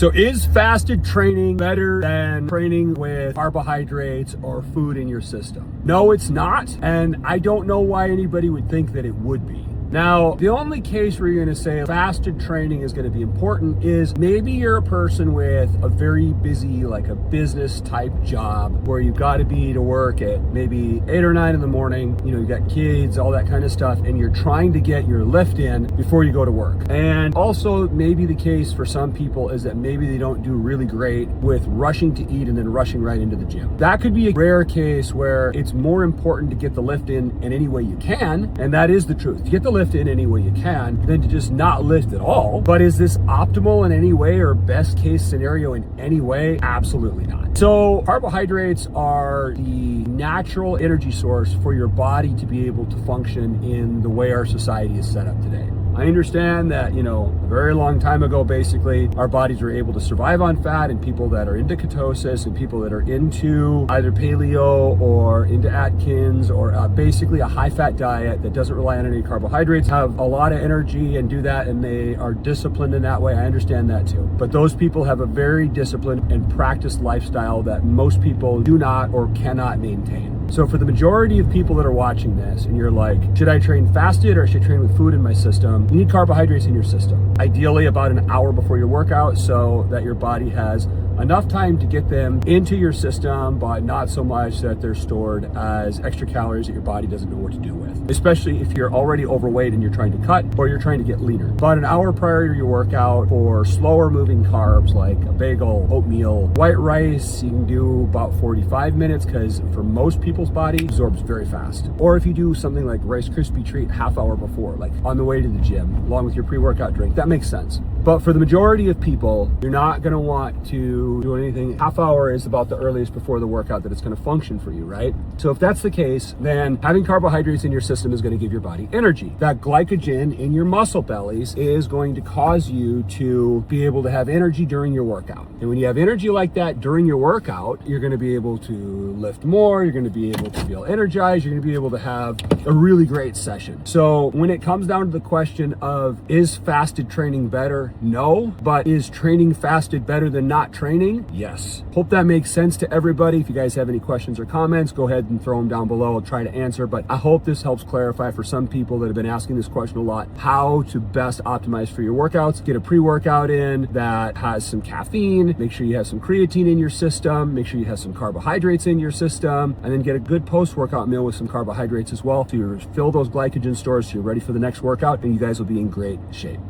So is fasted training better than training with carbohydrates or food in your system? No, it's not. And I don't know why anybody would think that it would be. Now, the only case where you're going to say fasted training is going to be important is maybe you're a person with a very busy, like a business type job where you've got to be to work at maybe 8 or 9 in the morning, you know, you got kids, all that kind of stuff, and you're trying to get your lift in before you go to work. And also maybe the case for some people is that maybe they don't do really great with rushing to eat and then rushing right into the gym. That could be a rare case where it's more important to get the lift in any way you can, and that is the truth. To get the lift in any way you can than to just not lift at all. But is this optimal in any way or best case scenario in any way? Absolutely not. So carbohydrates are the natural energy source for your body to be able to function in the way our society is set up today. I understand that, you know, a very long time ago, basically, our bodies were able to survive on fat, and people that are into ketosis and people that are into either paleo or into Atkins or basically a high-fat diet that doesn't rely on any carbohydrates have a lot of energy and do that, and they are disciplined in that way. I understand that too. But those people have a very disciplined and practiced lifestyle that most people do not or cannot maintain. So for the majority of people that are watching this and you're like, should I train fasted or should I train with food in my system? You need carbohydrates in your system. Ideally about an hour before your workout so that your body has enough time to get them into your system, but not so much that they're stored as extra calories that your body doesn't know what to do with, especially if you're already overweight and you're trying to cut or you're trying to get leaner. About an hour prior to your workout for slower moving carbs like a bagel, oatmeal, white rice, you can do about 45 minutes because for most people's body absorbs very fast. Or if you do something like Rice Krispie treat half hour before, like on the way to the gym, along with your pre-workout drink, that makes sense. But for the majority of people, you're not going to want to do anything. Half hour is about the earliest before the workout that it's going to function for you, right? So if that's the case, then having carbohydrates in your system is going to give your body energy. That glycogen in your muscle bellies is going to cause you to be able to have energy during your workout. And when you have energy like that during your workout, you're going to be able to lift more, you're going to be able to feel energized, you're going to be able to have a really great session. So when it comes down to the question of, is fasted training better? No. But is training fasted better than not training? Yes. Hope that makes sense to everybody. If you guys have any questions or comments, go ahead and throw them down below. I'll try to answer, but I hope this helps clarify for some people that have been asking this question a lot, how to best optimize for your workouts. Get a pre-workout in that has some caffeine, make sure you have some creatine in your system, make sure you have some carbohydrates in your system, and then get a good post-workout meal with some carbohydrates as well to fill those glycogen stores so you're ready for the next workout and you guys will be in great shape.